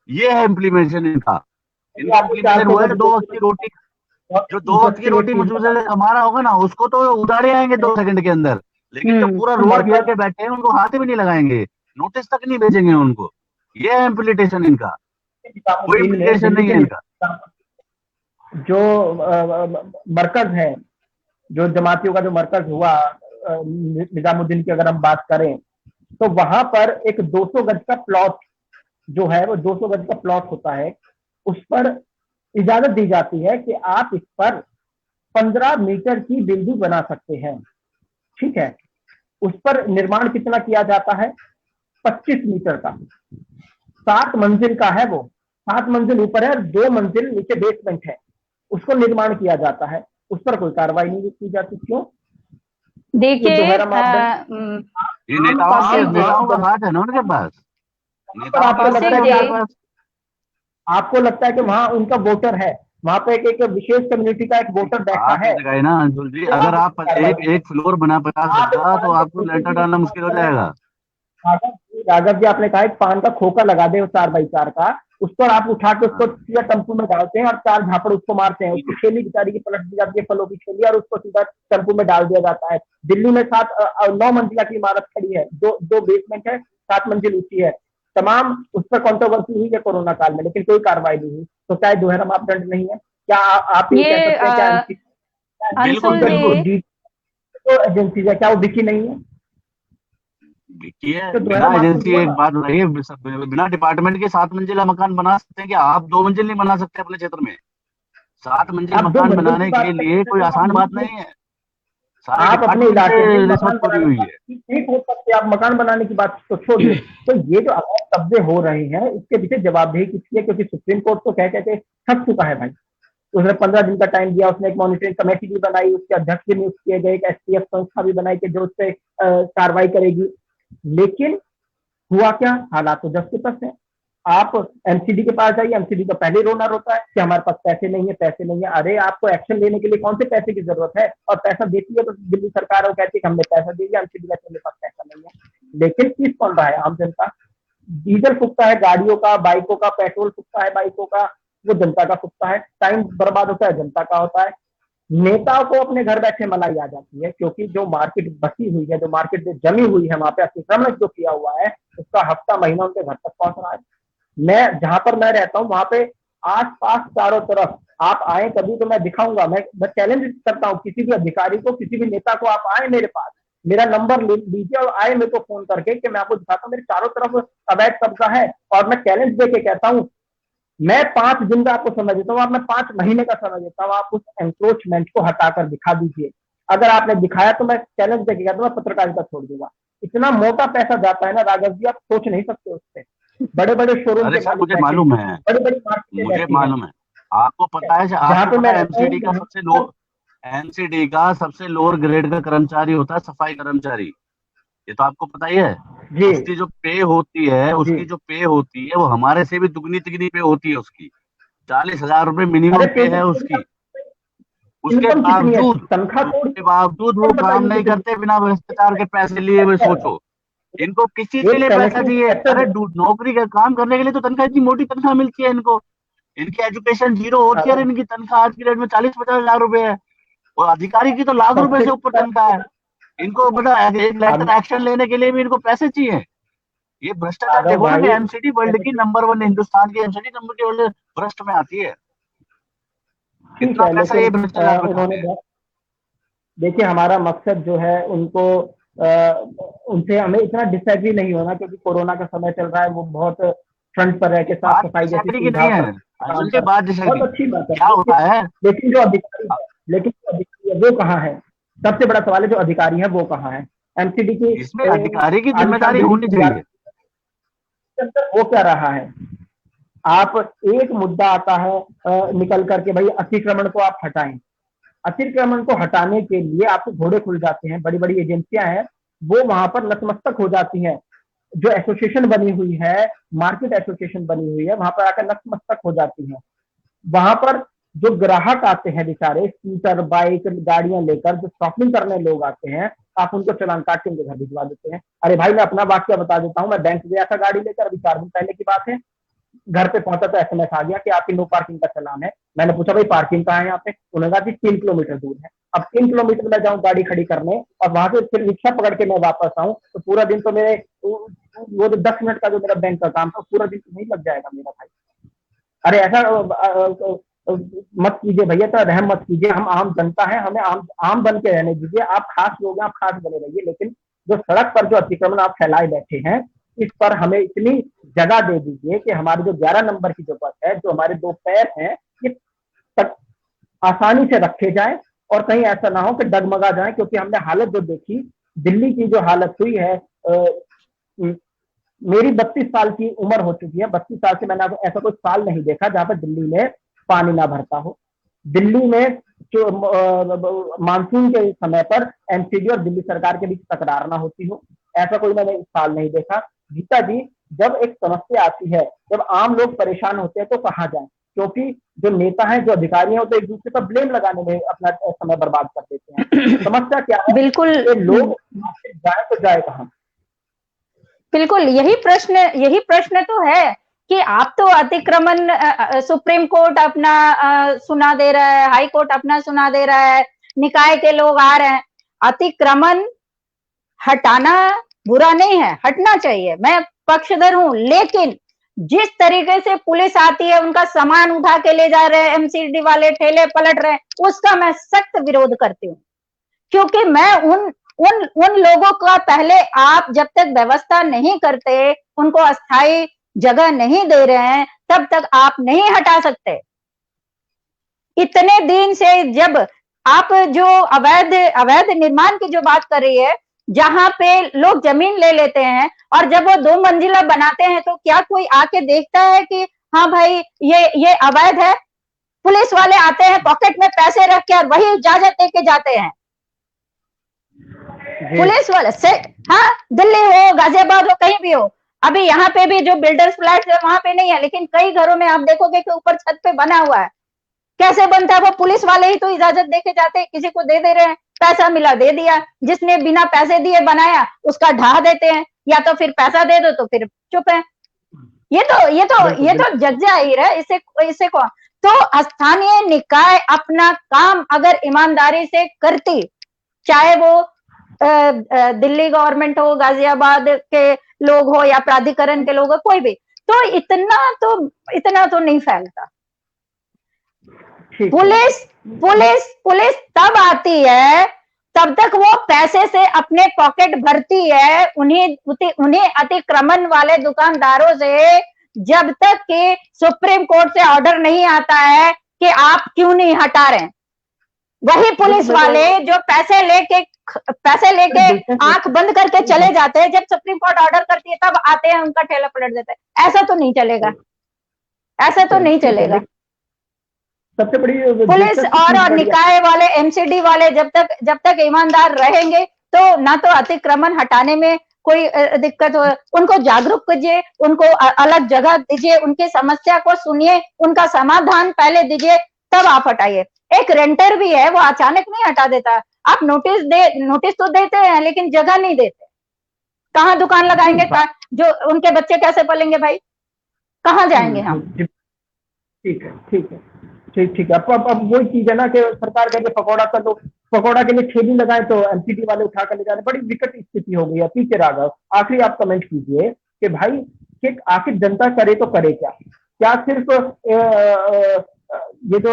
ये है इम्प्लीमेंटेशन इनका। इनका इम्प्लीमेंटेशन हुआ है 2 वक्त की रोटी, जो 2 वक्त की रोटी मुझे हमारा होगा ना, उसको तो उड़ाड़े आएंगे 2 सेकंड के अंदर, लेकिन जो पूरा रोड घेर के बैठे हैं उनको हाथ भी नहीं लगाएंगे, नोटिस तक नहीं भेजेंगे उनको। ये है इम्प्लीमेंटेशन इनका, कोई इम्प्लीमेंटेशन नहीं है इनका। जो मरकज है, जो जमातियों का जो मरकज हुआ निजामुद्दीन की अगर हम बात करें, तो वहां पर एक 200 गज का प्लॉट जो है, वो 200 गज का प्लॉट होता है, उस पर इजाजत दी जाती है कि आप इस पर 15 मीटर की बिल्डिंग बना सकते हैं, ठीक है। उस पर निर्माण कितना किया जाता है? 25 मीटर का, 7 मंजिल का है वो, 7 मंजिल ऊपर है और 2 मंजिल नीचे बेसमेंट है, उसको निर्माण किया जाता है, उस पर कोई कार्रवाई नहीं की जाती। क्यों? देखिए ये नेताओं का हाथ है ना उनके पास, आपको लगता है कि वहां उनका वोटर है, वहां पे एक विशेष कम्युनिटी का एक वोटर बैठा है ना अंशुल जी। अगर आप एक फ्लोर बना 50 का, तो आपको लेंटर डालना मुश्किल हो जाएगा। राघव जी, आपने कहा एक पान का खोखा लगा दे 4x4 का, उस पर आप उठा के उसको सीधा टेम्पू में डालते हैं और 4 झापड़ उसको मारते हैं, उसकी थैली बेचारी की पलट दी जाती है, फलों की थैली, और उसको सीधा टेम्पू में डाल दिया जाता है। दिल्ली में 9 मंजिला की इमारत खड़ी है, दो बेसमेंट है, 7 मंजिल ऊंची है, तमाम उस पर कंट्रोवर्सी हुई है कोरोना काल में, लेकिन कोई कार्रवाई नहीं हुई। तो क्या दोहरा मापदंड नहीं है? क्या आप ये कह सकते हैं क्या एजेंसी है, क्या वो बिकी नहीं है? बिना एजेंसी, एक बात बताइए, बिना डिपार्टमेंट के 7 मंजिला मकान बना सकते हैं क्या? आप 2 मंजिल नहीं बना सकते अपने क्षेत्र में? 7 मंजिल मकान बनाने के लिए कोई आसान बात नहीं है। आप अपने इलाके में ठीक हो सकते, आप मकान बनाने की बात तो छोड़िए। तो ये जो अवैध कब्जे हो रहे हैं, इसके पीछे जवाबदेही किसकी है? क्योंकि सुप्रीम कोर्ट तो कह कहते थक चुका है भाई। उसने 15 दिन का टाइम दिया, उसने एक मॉनिटरिंग कमेटी भी बनाई, उसके अध्यक्ष भी नियुक्त किए गए, एक एसटीएफ संस्था भी बनाई कि जो उस पर कार्रवाई करेगी। लेकिन हुआ क्या? हालात तो जस के तस है। आप एमसीडी के पास जाइए, एमसीडी का पहले रोना रोता है कि हमारे पास पैसे नहीं है, पैसे नहीं है। अरे आपको एक्शन लेने के लिए कौन से पैसे की जरूरत है? और पैसा देती है तो दिल्ली सरकार वो कहती है कि हमने पैसा दे दिया, एमसीडी का मेरे पास पैसा नहीं है। लेकिन किस कौन रहा है? आम जनता। डीजल फूकता है गाड़ियों का, बाइकों का, पेट्रोल फूकता है बाइकों का, वो जनता का फूकता है। टाइम बर्बाद होता है, जनता का होता है। नेताओं को अपने घर बैठे मलाई आ जाती है, क्योंकि जो मार्केट बसी हुई है, जो मार्केट जमी हुई है, वहां पे अतिक्रमण जो किया हुआ है, उसका हफ्ता महीना उनके घर तक पहुंच रहा है। मैं जहां पर मैं रहता हूँ, वहां पे आस-पास चारों तरफ आप आए कभी तो मैं दिखाऊंगा। मैं चैलेंज करता हूँ किसी भी अधिकारी को, किसी भी नेता को, आप आए मेरे पास, मेरा नंबर लीजिए और आए मेरे को फोन करके कि मैं आपको दिखाता हूँ मेरे चारों तरफ अवैध कब्जा है। और मैं चैलेंज दे के कहता हूँ, मैं 5 दिन का आपको समय देता हूँ और मैं 5 महीने का समय देता हूँ, आप उस एंक्रोचमेंट को हटाकर दिखा दीजिए। अगर आपने दिखाया तो मैं चैलेंज देके कहता हूँ, मैं पत्रकारिता छोड़ दूंगा। इतना मोटा पैसा जाता है ना राघव जी, आप सोच नहीं सकते उससे। बड़े बड़े शोरूम के मालिक, मुझे मालूम है, बड़ी बड़ी मार्केटें, मुझे मालूम है। आपको पता है जहाँ पे मैं एमसीडी का सबसे लो, एमसीडी का सबसे लोअर ग्रेड का कर्मचारी होता है सफाई कर्मचारी, ये तो आपको पता ही है। उसकी जो पे होती है, वो हमारे से भी दुगनी तिगनी पे होती है उसकी। 40,000 रुपए मिनिमम पे है उसकी। उसके इनकम कितनी है, बावजूद तनख्वाह उसके बावजूद वो काम नहीं करते, बिना भ्रष्टाचार के पैसे लिए हुए। सोचो, इनको किस चीज के लिए पैसा चाहिए? अरे नौकरी का काम करने के लिए तो तनख्वाह, इतनी मोटी तनख्वाह मिलती है इनको, इनकी एजुकेशन जीरो होती है और इनकी तनख्वाह आज की डेट में 40-50 लाख रुपए है, और अधिकारी की तो लाख रुपए से ऊपर तनख्वाह है। इनको बता, एक लेटर एक्शन लेने के लिए भी इनको पैसे चाहिए। ये भ्रष्टाचार देखो ना, एमसीडी वर्ल्ड की नंबर 1, हिंदुस्तान की एमसीडी नंबर की वर्ल्ड भ्रष्ट में आती है। कितना पैसा ये भ्रष्टाचार में खाते हैं। देखिए, हमारा मकसद जो है उनको उनसे हमें इतना डिसएग्री नहीं होना, क्योंकि कोरोना का समय चल रहा है, वो बहुत फ्रंट पर रह के साफ सफाई जैसी सुविधा पर बहुत अच्छी बात है। क्या होता है, लेकिन जो अधिकारी है वो कहाँ है? सबसे बड़ा सवाल है, जो अधिकारी है वो कहाँ है? एमसीडी की इसमें अधिकारी की जिम्मेदारी होनी चाहिए, वो क्या रहा है? आप एक मुद्दा आता है निकल करके, भाई अतिक्रमण को आप हटाएं। अतिक्रमण को हटाने के लिए आपको घोड़े खुल जाते हैं, बड़ी बड़ी एजेंसियां हैं वो वहां पर नतमस्तक हो जाती हैं। जो एसोसिएशन बनी हुई है, मार्केट एसोसिएशन बनी हुई है, वहां पर आकर नतमस्तक हो जाती है। वहां पर जो ग्राहक आते हैं बेचारे, स्कूटर बाइक गाड़ियां लेकर, जो शॉपिंग करने लोग आते हैं, आप उनको चालान काट के उनके घर भिजवा देते हैं। अरे भाई, मैं अपना वाक्य बता देता हूँ, मैं बैंक गया था गाड़ी लेकर, अभी 4 दिन पहले की बात है। घर पे पहुंचा तो एसएमएस आ गया कि आपकी नो पार्किंग का चालान है। मैंने पूछा भाई पार्किंग कहाँ है यहाँ पे? उन्होंने कहा कि 3 किलोमीटर दूर है। अब 3 किलोमीटर में जाऊँ गाड़ी खड़ी करने और वहां से फिर रिक्शा पकड़ के मैं वापस आऊँ, तो पूरा दिन तो मेरे वो जो 10 मिनट का जो मेरा बैंक का काम था, पूरा दिन तो नहीं लग जाएगा मेरा भाई। अरे ऐसा मत कीजिए भैया, तो रहम मत कीजिए। हम आम जनता है, हमें आम बन के रहने दीजिए। आप खास लोग हैं, आप खास बने रहिए, लेकिन जो सड़क पर जो अतिक्रमण आप फैलाए बैठे हैं, इस पर हमें इतनी जगह दे दीजिए कि हमारे जो 11 नंबर की जो बस है, जो हमारे 2 पैर हैं, ये तक आसानी से रखे जाए और कहीं ऐसा ना हो कि डगमगा जाए। क्योंकि हमने हालत जो देखी, दिल्ली की जो हालत हुई है, मेरी 32 साल की उम्र हो चुकी है, 32 साल से मैंने ऐसा कोई साल नहीं देखा जहां पर दिल्ली में पानी ना भरता हो। दिल्ली में जो मानसून के समय पर एमसीडी और दिल्ली सरकार के बीच तकरार ना होती हो, ऐसा कोई मैंने इस साल नहीं देखा। गीता जी, जब एक समस्या आती है, जब आम लोग परेशान होते हैं, तो कहाँ जाएं? क्योंकि जो नेता हैं, जो अधिकारी हैं, वो तो एक दूसरे पर ब्लेम लगाने में अपना समय बर्बाद कर देते हैं। समस्या क्या है? बिल्कुल, लोग जाए तो जाए कहाँ? बिल्कुल यही प्रश्न तो है कि आप तो अतिक्रमण, सुप्रीम कोर्ट अपना सुना दे रहा है, हाई कोर्ट अपना सुना दे रहा है, निकाय के लोग आ रहे हैं। अतिक्रमण हटाना बुरा नहीं है, हटना चाहिए, मैं पक्षधर हूं, लेकिन जिस तरीके से पुलिस आती है, उनका सामान उठा के ले जा रहे हैं, एमसीडी वाले ठेले पलट रहे हैं, उसका मैं सख्त विरोध करती हूँ। क्योंकि मैं उन लोगों का, पहले आप जब तक व्यवस्था नहीं करते, उनको अस्थायी जगह नहीं दे रहे हैं, तब तक आप नहीं हटा सकते। इतने दिन से जब आप जो अवैध निर्माण की जो बात कर रही है, जहां पे लोग जमीन ले लेते हैं और जब वो 2 मंजिला बनाते हैं, तो क्या कोई आके देखता है कि हाँ भाई ये अवैध है? पुलिस वाले आते हैं, पॉकेट में पैसे रख के और वही इजाजत देके जाते हैं। पुलिस वाले से, हाँ, दिल्ली हो, गाजियाबाद हो, कहीं भी हो। अभी यहाँ पे भी जो बिल्डर्स फ्लैट है वहां पे नहीं है, लेकिन कई घरों में आप देखोगे कि ऊपर छत पे बना हुआ है। कैसे बनता है? वो पुलिस वाले ही तो इजाजत देके जाते हैं, किसी को दे रहे हैं, पैसा मिला दे दिया, जिसने बिना पैसे दिए बनाया उसका ढा देते हैं, या तो फिर पैसा दे दो तो फिर चुप है। ये तो जग जाहिर है। इससे कौन? तो स्थानीय निकाय अपना काम अगर ईमानदारी से करती, चाहे वो दिल्ली गवर्नमेंट हो, गाजियाबाद के लोग हो या प्राधिकरण के लोग हो, कोई भी, तो इतना तो नहीं फैलता। पुलिस तब आती है, तब तक वो पैसे से अपने पॉकेट भरती है, उन्हें अतिक्रमण वाले दुकानदारों से, जब तक कि सुप्रीम कोर्ट से ऑर्डर नहीं आता है कि आप क्यों नहीं हटा रहे। वही पुलिस वाले जो पैसे लेके आंख बंद करके चले जाते हैं, जब सुप्रीम कोर्ट ऑर्डर करती है तब आते हैं, उनका ठेला पलट देते हैं। ऐसा तो नहीं चलेगा, ऐसा तो नहीं चलेगा। सबसे बड़ी पुलिस और निकाय वाले, एमसीडी वाले जब तक ईमानदार रहेंगे, तो ना तो अतिक्रमण हटाने में कोई दिक्कत हो। उनको जागरूक कीजिए, उनको अलग जगह दीजिए, उनकी समस्या को सुनिए, उनका समाधान पहले दीजिए, तब आप हटाइए। एक रेंटर भी है, वो अचानक नहीं हटा देता। आप नोटिस तो देते हैं लेकिन जगह नहीं देते। कहाँ दुकान लगाएंगे? जो उनके बच्चे कैसे पलेंगे भाई? कहाँ जाएंगे हम? ठीक है, ठीक है, ठीक है। अब वही चीज है ना कि सरकार कहती है पकौड़ा कर दो, पकौड़ा के लिए ठेली लगाए तो एमसीडी वाले उठा कर ले जा रहे, बड़ी विकट स्थिति हो गई है। पीछे राघव, आखिरी आप कमेंट कीजिए कि भाई कि आखिर जनता करे तो करे क्या? क्या सिर्फ ये जो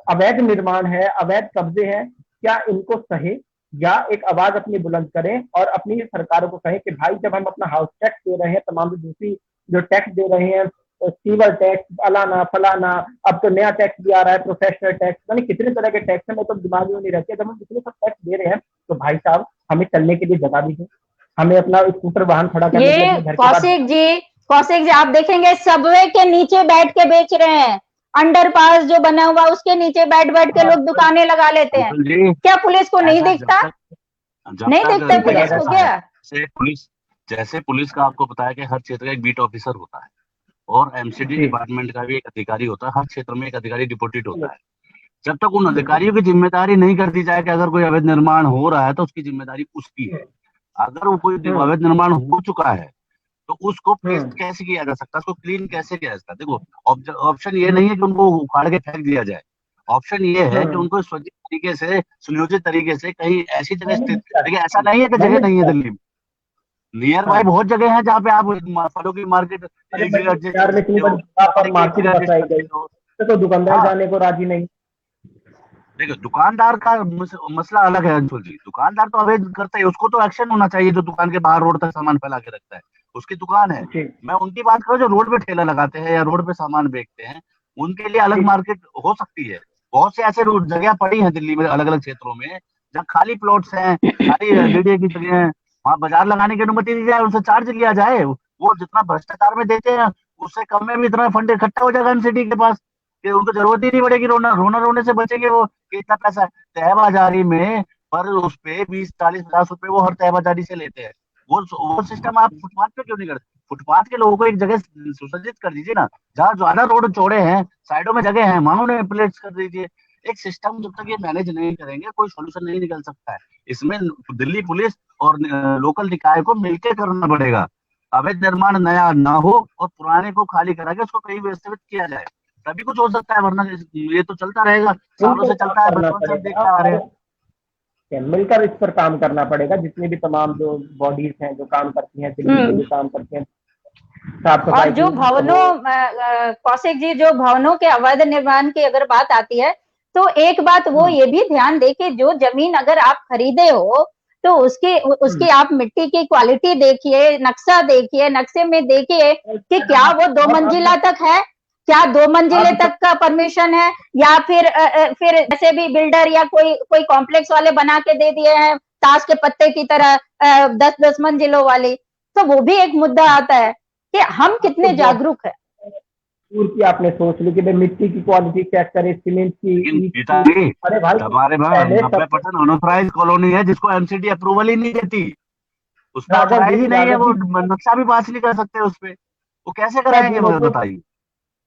अवैध निर्माण है, अवैध कब्जे हैं, क्या इनको सहे, या एक आवाज अपनी बुलंद करें और अपनी सरकारों को कहें कि भाई जब हम अपना हाउस टैक्स दे रहे हैं, तमाम दूसरी जो टैक्स दे रहे हैं, सीवर टैक्स, अलाना फलाना, अब तो नया टैक्स भी आ रहा है, प्रोफेशनल टैक्स, यानी कितने तरह के टैक्स है, मैं तो दिमाग में नहीं रहती है। जब हम इतने सब टैक्स दे रहे हैं तो भाई साहब हमें चलने के लिए जगह भी दें, हमें अपना स्कूटर वाहन खड़ा करने के लिए अपने घर के बाहर। कौशिक जी आप देखेंगे सबवे के नीचे बैठ के बेच रहे हैं, अंडरपास जो बना हुआ उसके नीचे बैठ बैठ के लोग दुकानें लगा लेते हैं। क्या पुलिस को नहीं दिखता? नहीं दिखता पुलिस को क्या? जैसे पुलिस का आपको पता है कि हर क्षेत्र का एक बीट ऑफिसर होता है और एमसीडी डिपार्टमेंट का भी एक अधिकारी होता है, हर क्षेत्र में एक अधिकारी डिपोटेड होता है। जब तक उन अधिकारियों की जिम्मेदारी नहीं कर दी जाए कि अगर कोई अवैध निर्माण हो रहा है तो उसकी जिम्मेदारी उसकी है। अगर वो कोई अवैध निर्माण हो चुका है तो उसको पेस्ट कैसे किया जा सकता है, उसको क्लीन कैसे किया जा सकता है? देखो, ऑप्शन ये नहीं है कि उनको उखाड़ के फेंक दिया जाए, ऑप्शन ये है कि उनको स्वच्छ तरीके से, सुनियोजित तरीके से कहीं ऐसी जगह स्थित, देखिए ऐसा नहीं है कि जगह नहीं है दिल्ली में, नियर बाय बहुत जगह है जहाँ पे आप फलों की मार्केट तो दुकानदार जाने को राजी नहीं। देखो दुकानदार का मसला अलग है अंशुल जी, दुकानदार तो अवैध करता है, उसको तो एक्शन होना चाहिए। जो दुकान के बाहर रोड तक सामान फैला के रखता है उसकी दुकान है। मैं उनकी बात करूं जो रोड पे ठेला लगाते हैं या रोड पे सामान बेचते हैं, उनके लिए अलग मार्केट हो सकती है। बहुत से ऐसे जगह पड़ी है दिल्ली में अलग अलग क्षेत्रों में जहाँ खाली प्लॉट्स हैं, खाली डीडीए की जगह है, वहाँ बाजार लगाने की अनुमति दी जाए, उनसे चार्ज लिया जाए। वो जितना भ्रष्टाचार में देते हैं उससे कम में भी इतना फंड इकट्ठा हो जाएगा एमसीडी के पास कि उनको जरूरत ही नहीं पड़ेगी, रोने से बचेंगे वो कि इतना पैसा तहबाजारी में, पर उस पे 20, 40, 50 रुपए वो हर तहबाजारी से लेते हैं। वो सिस्टम आप फुटपाथ पे क्यों नहीं करते? फुटपाथ के लोगों को एक जगह सुसज्जित कर दीजिए ना, जहाँ ज्यादा रोड चौड़े हैं, साइडों में जगह है, वहां उन्हें प्लेट्स कर दीजिए। एक सिस्टम जब तक ये मैनेज नहीं करेंगे कोई सोल्यूशन नहीं निकल सकता है। इसमें दिल्ली पुलिस और लोकल निकाय को मिलकर करना पड़ेगा। अवैध निर्माण नया ना हो और पुराने को खाली करा के उसको कहीं व्यवस्थित किया जाए, तभी कुछ हो सकता है, वरना ये तो चलता रहेगा, सालों से चलता है, बचपन से देखते आ रहे हैं। मिलकर इस पर काम करना पड़ेगा, जितनी भी तमाम जो बॉडीज हैं जो काम करती हैं, दिल्ली में जो काम करती हैं, और जो भवनों, कौशिक जी, जो भवनों के अवैध निर्माण की अगर बात आती है तो एक बात वो ये भी ध्यान दे कि जो जमीन अगर आप खरीदे हो तो उसकी आप मिट्टी की क्वालिटी देखिए, नक्शा देखिए, नक्शे में देखिए कि क्या वो 2 मंजिला तक है, क्या 2 मंजिले तक का परमिशन है, या फिर ऐसे भी बिल्डर या कोई कॉम्प्लेक्स वाले बना के दे दिए हैं ताश के पत्ते की तरह 10-10 मंजिलों वाली। तो वो भी एक मुद्दा आता है कि हम कितने जागरूक है। की आपने सोच ली कि भाई मिट्टी की क्वालिटी चेक करें, सीमेंट की। अरे भाई हमारे 90% अनऑथराइज कॉलोनी है जिसको एमसीडी अप्रूवल ही नहीं देती, उसमें ऑथराइज ही नहीं है, वो नक्शा भी पास नहीं कर सकते उस पे, वो कैसे कराएंगे बताइए?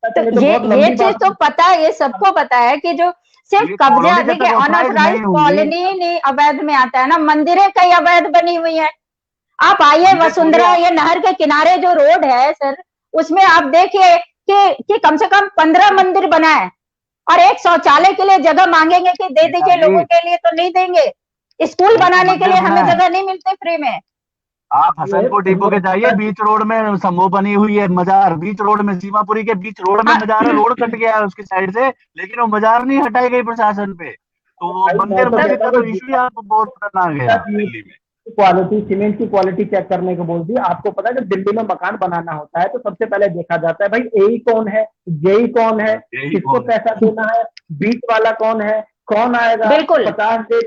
तो ये चीज तो पता है, ये सबको पता है कि जो सिर्फ कब्जा, देखिए अनऑथराइज कॉलोनी नहीं अवैध में आता है ना, मंदिरें कई अवैध बनी हुई है। आप आइए वसुंधरा, ये नहर के किनारे जो रोड है सर, उसमें आप देखिए कि कम से कम 15 मंदिर बना है और एक शौचालय के लिए जगह मांगेंगे कि दे दीजिए लोगों के लिए, तो नहीं देंगे। स्कूल बनाने के लिए हमें जगह नहीं मिलती फ्री में। आप हसनपुर डिपो के जाइए, बीच रोड में समूह बनी हुई है मजार, बीच रोड में, सीमापुरी के बीच रोड में मजार है, रोड कट गया है उसकी साइड से, लेकिन वो मजार नहीं हटाई गई प्रशासन पे, तो वो मंदिर में तो इश्यू आपको बहुत खतरनाक है दिल्ली में। क्वालिटी, सीमेंट की क्वालिटी चेक करने को बोल दी। आपको पता है जब दिल्ली में मकान बनाना होता है तो सबसे पहले देखा जाता है भाई एई कौन है, जेई कौन है, किसको पैसा देना है, बीच वाला कौन है, कौन आएगा, 50 दे,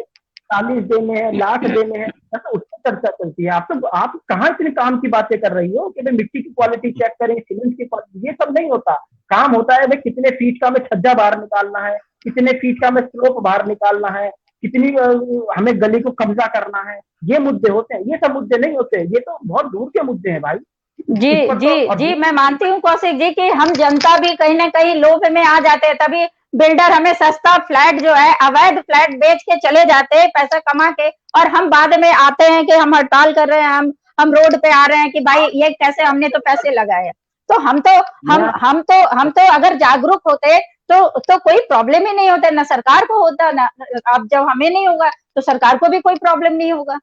40 देने हैं, लाख देने हैं, उस पर चर्चा चलती है। आप कहाँ इतने काम की बातें कर रही हो कि भाई मिट्टी की क्वालिटी चेक करें, सीमेंट की क्वालिटी, ये सब नहीं होता। काम होता है भाई कितने फीट का हमें छज्जा बाहर निकालना है, कितने फीट का हमें स्लोप बाहर निकालना है, कितनी हमें गली को कब्जा करना है, ये मुद्दे होते हैं। ये सब मुद्दे नहीं होते, ये तो बहुत दूर के मुद्दे हैं भाई। जी, मैं मानती हूँ कौशिक जी कि हम जनता भी कहीं ना कहीं लोभ में आ जाते हैं, तभी बिल्डर हमें सस्ता फ्लैट जो है अवैध फ्लैट बेच के चले जाते हैं पैसा कमा के, और हम बाद में आते हैं कि हम हड़ताल कर रहे हैं, हम रोड पे आ रहे हैं कि भाई ये कैसे, हमने तो पैसे लगाए। तो हम तो अगर जागरूक होते तो कोई प्रॉब्लम ही नहीं होता, ना सरकार को होता, ना अब जब हमें नहीं होगा तो सरकार को भी कोई प्रॉब्लम नहीं होगा।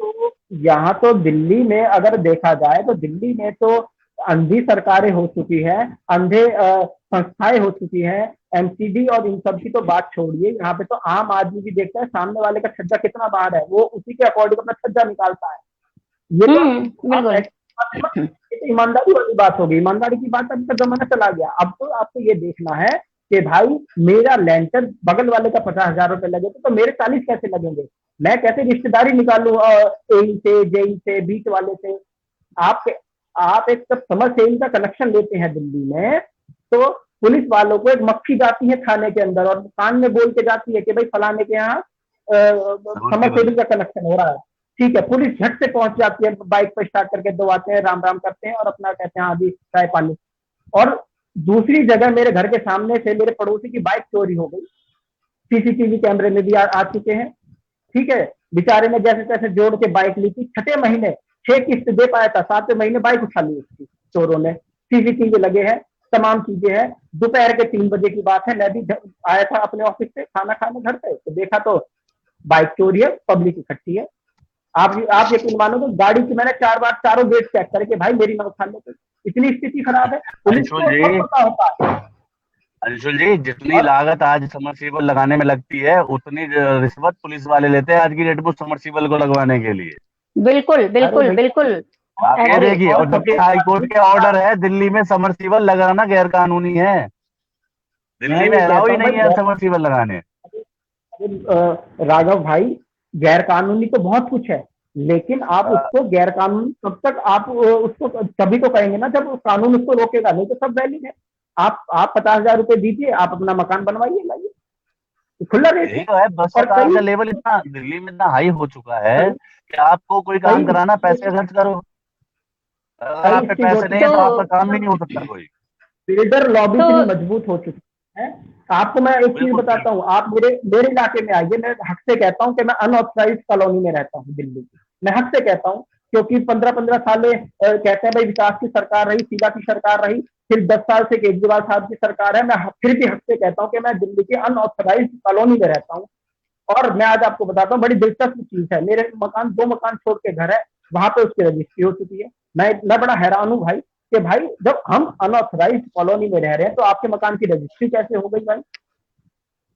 तो यहाँ तो दिल्ली में अगर देखा जाए तो दिल्ली में तो अंधी सरकारें हो चुकी है, अंधे संस्थाएं हो चुकी है, एमसीडी और इन सब की तो बात छोड़िए, यहाँ पे तो आम आदमी भी देखता है सामने वाले का छज्जा कितना बाहर है, वो उसी के अकॉर्डिंग अपना छज्जा निकालता है। ये तो ये तो ईमानदारी वाली बात होगी, ईमानदारी की बात अभी तक जमाना चला गया। अब तो आपको ये देखना है कि भाई मेरा लेंटर बगल वाले का 50,000 रुपए लगे तो मेरे 40 कैसे लगेंगे, मैं कैसे रिश्तेदारी निकालू एई से, जेई से, बीच वाले से। आप एक जब समर सेल का कनेक्शन लेते हैं दिल्ली में, तो पुलिस वालों को एक मक्खी जाती है थाने के अंदर और कान में बोल के जाती है कि भाई फलाने के यहाँ समर सेल का कनेक्शन हो रहा है, ठीक है। पुलिस झट से पहुंच जाती है, बाइक पर स्टार्ट करके दो आते हैं, राम राम करते हैं और अपना कहते हैं हाँ जी चाय पानी। और दूसरी जगह मेरे घर के सामने से मेरे पड़ोसी की बाइक चोरी हो गई, सीसीटीवी कैमरे में भी आ चुके हैं, ठीक है। बेचारे ने जैसे तैसे जोड़ के बाइक ली थी, 6 महीने 6 किस्त दे पाया था, 7वें महीने बाइक उठा ली उसकी चोरों ने। सीसीटीवी लगे हैं, तमाम चीजें हैं। दोपहर के 3 बजे की बात है, मैं भी आया था अपने ऑफिस से खाना खाने घर पे, तो देखा तो बाइक चोरी है, पब्लिक इकट्ठी है। आप यकीन मानो तो गाड़ी की मैंने 4 बार चारों गेट चेक करके भाई मेरी न उठा लेते, इतनी स्थिति खराब है। पुलिस को सब पता होता है। अंशुल जी, जितनी लागत आज समरसीबल लगाने में लगती है उतनी रिश्वत पुलिस वाले लेते हैं आज की डेट में समरसीबल को लगवाने के लिए। बिल्कुल बिल्कुल बिल्कुल। आप ये देखिए, और जबकि हाईकोर्ट के ऑर्डर है दिल्ली में समरसीबल लगाना गैर कानूनी है, दिल्ली में अलाउ ही नहीं है समरसीबल लगाने। राघव भाई, गैर कानूनी तो बहुत कुछ है, लेकिन आप उसको गैर कानूनी तब तक आप उसको तभी तो कहेंगे ना जब कानून उसको रोकेगा, नहीं तो सब वैलिड है। आप 50,000 रुपए दीजिए, आप अपना मकान बनवाइए, लाइए, खुला रेट है। तो है, भ्रष्टाचार का लेवल इतना दिल्ली में इतना हाई हो चुका है कि आपको कोई काम कराना पैसे खर्च करो, अगर आप पे पैसे नहीं है तो आपका काम भी नहीं हो सकता। कोई बिल्डर लॉबी इतनी मजबूत हो चुकी है। आपको मैं एक चीज बताता हूँ, आप मेरे इलाके में आइए, मैं हक से कहता हूँ कि मैं अनऑथराइज कॉलोनी में रहता हूँ दिल्ली की, मैं हक से कहता हूँ, क्योंकि 15-15 साले कहते हैं भाई विकास की सरकार रही, शीला की सरकार रही, फिर 10 साल से केजरीवाल साहब की सरकार है, मैं फिर भी हक से कहता हूँ कि मैं दिल्ली की अनऑथराइज कॉलोनी में रहता हूँ। और मैं आज आपको बताता हूँ, बड़ी दिलचस्प चीज है, मेरे मकान 2 मकान छोड़ के घर है, वहां पे उसकी रजिस्ट्री हो चुकी है। मैं बड़ा हैरान हूँ भाई कि भाई जब हम अनऑथराइज कॉलोनी में रह रहे हैं तो आपके मकान की रजिस्ट्री कैसे हो गई भाई?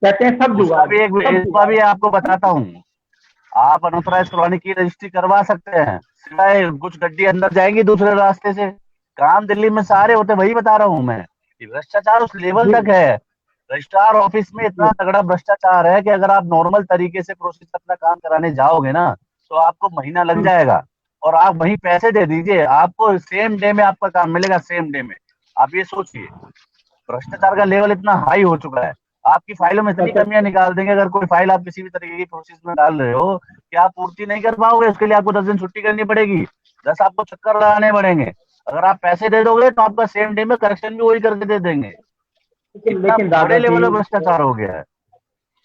कहते हैं सब जुगाड़। भी आपको बताता हूँ, आप अनऑथराइज कॉलोनी की रजिस्ट्री करवा सकते हैं, सिवाय कुछ गड्डी अंदर जाएंगी दूसरे रास्ते से। काम दिल्ली में सारे होते, वही बता रहा हूँ मैं, भ्रष्टाचार उस लेवल तक है। रजिस्ट्रार ऑफिस में इतना तगड़ा भ्रष्टाचार है कि अगर आप नॉर्मल तरीके से प्रोसेस अपना काम कराने जाओगे ना तो आपको महीना लग जाएगा, और आप वहीं पैसे दे दीजिए, आपको सेम डे में आपका काम मिलेगा, सेम डे में। आप ये सोचिए, भ्रष्टाचार का लेवल इतना हाई हो चुका है। आपकी फाइलों में इतनी कमियां निकाल देंगे, अगर कोई फाइल आप किसी भी तरीके की प्रोसेस में डाल रहे हो कि आप पूर्ति नहीं कर पाओगे, उसके लिए आपको 10 दिन छुट्टी करनी पड़ेगी, 10 आपको चक्कर लगाने पड़ेंगे। अगर आप पैसे दे दोगे तो आपका सेम डे में करेक्शन भी वही करके दे देंगे। लेकिन बड़े लेवल पर भ्रष्टाचार हो गया है।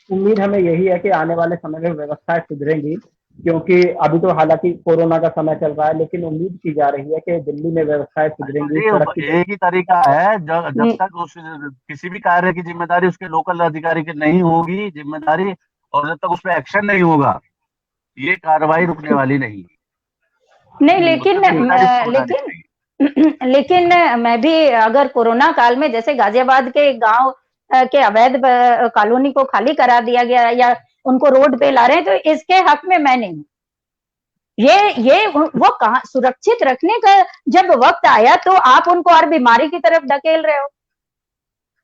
उम्मीद हमें यही है कि आने वाले समय में व्यवस्थाएं सुधरेंगी, क्योंकि अभी तो हालांकि कोरोना का समय चल रहा है, लेकिन उम्मीद की जा रही है कि दिल्ली में व्यवस्थाएं सुधरेंगी। एक ही तरीका है, जब तक उस किसी भी कार्य की जिम्मेदारी उसके लोकल अधिकारी की नहीं होगी जिम्मेदारी, और जब तक उस पर एक्शन नहीं होगा, ये कार्रवाई रुकने वाली नहीं। लेकिन मैं भी अगर कोरोना काल में जैसे गाजियाबाद के गांव के अवैध कॉलोनी को खाली करा दिया गया या उनको रोड पे ला रहे हैं, तो इसके हक में मैं नहीं हूँ। ये वो कहाँ सुरक्षित रखने का जब वक्त आया तो आप उनको और बीमारी की तरफ धकेल रहे हो।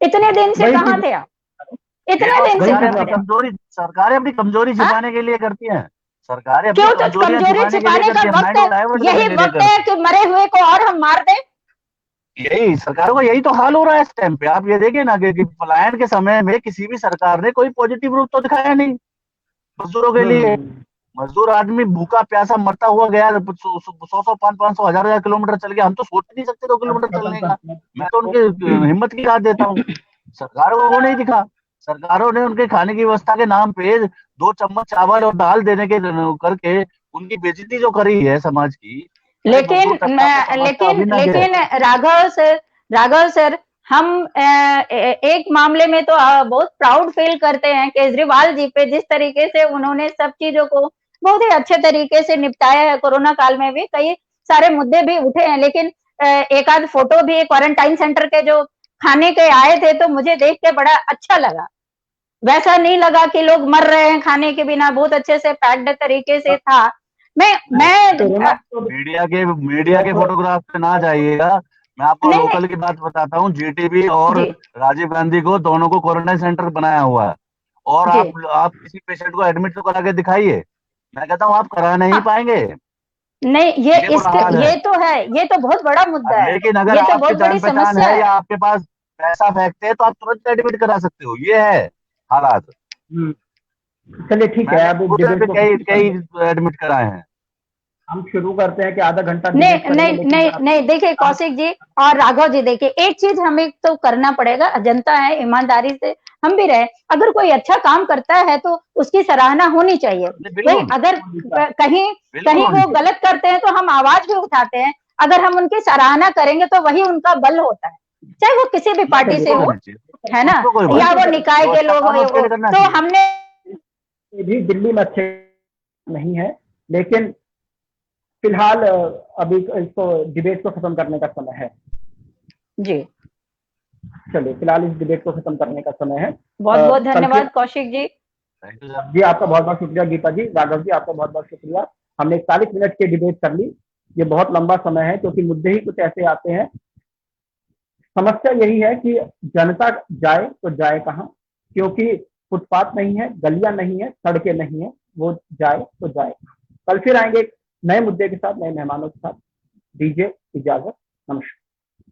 इतने दिन से कहाँ थे आप? इतने दिन से कमजोरी सरकारें अपनी कमजोरी छिपाने के लिए करती हैं। सरकारें क्यों? तो कमजोरी छिपाने का वक्त यही वक्त है कि मरे हुए को और हम मार दें। यही सरकारों का यही तो हाल हो रहा है इस टाइम पे। आप ये देखिए ना कि पलायन के समय में किसी भी सरकार ने कोई पॉजिटिव रूप तो दिखाया नहीं मजदूरों के लिए। मजदूर आदमी भूखा प्यासा मरता हुआ गया, 100 500 1000 किलोमीटर चल गया। हम तो सोच नहीं सकते 2 किलोमीटर चलने का। मैं तो उनकी हिम्मत की बात देता हूँ। सरकारों को वो नहीं दिखा। सरकारों ने उनके खाने की व्यवस्था के नाम पे 2 चम्मच चावल और दाल देने के करके उनकी बेइज्जती जो करी है समाज की। अरे दो लेकिन टक्का तो समाज का लेकिन अभिन्न अंग है। लेकिन राघव सर हम एक मामले में तो बहुत प्राउड फील करते हैं केजरीवाल जी पे, जिस तरीके से उन्होंने सब चीजों को बहुत ही अच्छे तरीके से निपटाया है। कोरोना काल में भी कई सारे मुद्दे भी उठे हैं, लेकिन एक आध फोटो भी क्वारंटाइन सेंटर के जो खाने के आए थे तो मुझे देख के बड़ा अच्छा लगा। वैसा नहीं लगा कि लोग मर रहे हैं खाने के बिना, बहुत अच्छे से पैक्ड तरीके से था। मैं मीडिया के फोटोग्राफ पे ना जाइएगा। मैं आपको नहीं लोकल की बात बताता हूँ। जीटीबी और जी राजीव गांधी को दोनों को क्वारंटाइन सेंटर बनाया हुआ है। और जी आप किसी पेशेंट को एडमिट तो करा के दिखाइए। मैं कहता हूँ आप करा नहीं हाँ, पाएंगे। नहीं ये बुरा हाल है। ये तो है, ये तो बहुत बड़ा मुद्दा है, लेकिन अगर ये तो आपकी बहुत बड़ी जान पहचान समस्या है है। या आपके पास पैसा फेंकते हैं तो आप तुरंत एडमिट करा सकते हो। ये है हालात। चलिए ठीक है, मैंने अब खुद डिबेट को कई खत्म कई करते एडमिट कराए हैं। हम शुरू करते हैं कि आधा घंटा नहीं डिबेट करेंगे, नहीं लेकिन नहीं नहीं, देखिए कौशिक जी और राघव जी, देखिए एक चीज हमें तो करना पड़ेगा, जनता है, ईमानदारी से हम भी रहे। अगर कोई अच्छा काम करता है तो उसकी सराहना होनी चाहिए। भाई बिल्कुल अगर कहीं बिल्कुल कहीं होनी वो चाहिए। गलत करते हैं तो हम आवाज भी उठाते हैं। अगर हम उनकी सराहना करेंगे तो वही उनका बल होता है, चाहे वो किसी भी पार्टी से बिल्कुल हो, होनी चाहिए। है ना, उसको कोई या बात वो नहीं। निकाय जो के अच्छा लोग काम है उसके हो। लिए करना तो चाहिए। हमने भी दिल्ली में अच्छे नहीं है, लेकिन फिलहाल अभी इसको डिबेट को खत्म करने का समय है। जी चलिए फिलहाल इस डिबेट को खत्म करने का समय है। बहुत बहुत कल फिर धन्यवाद Kaushik ji. Thank you sir. जी आपका बहुत बहुत शुक्रिया गीता जी, राघव जी आपका बहुत बहुत शुक्रिया। हमने 41 मिनट की डिबेट कर ली। ये बहुत लंबा समय है क्योंकि मुद्दे ही कुछ ऐसे आते हैं। समस्या यही है कि जनता जाए तो जाए कहाँ, क्योंकि फुटपाथ नहीं है, गलियां नहीं है, सड़कें नहीं है, वो जाए तो जाए। कल फिर आएंगे एक नए मुद्दे के साथ, नए मेहमानों के साथ। दीजिए इजाजत, नमस्कार।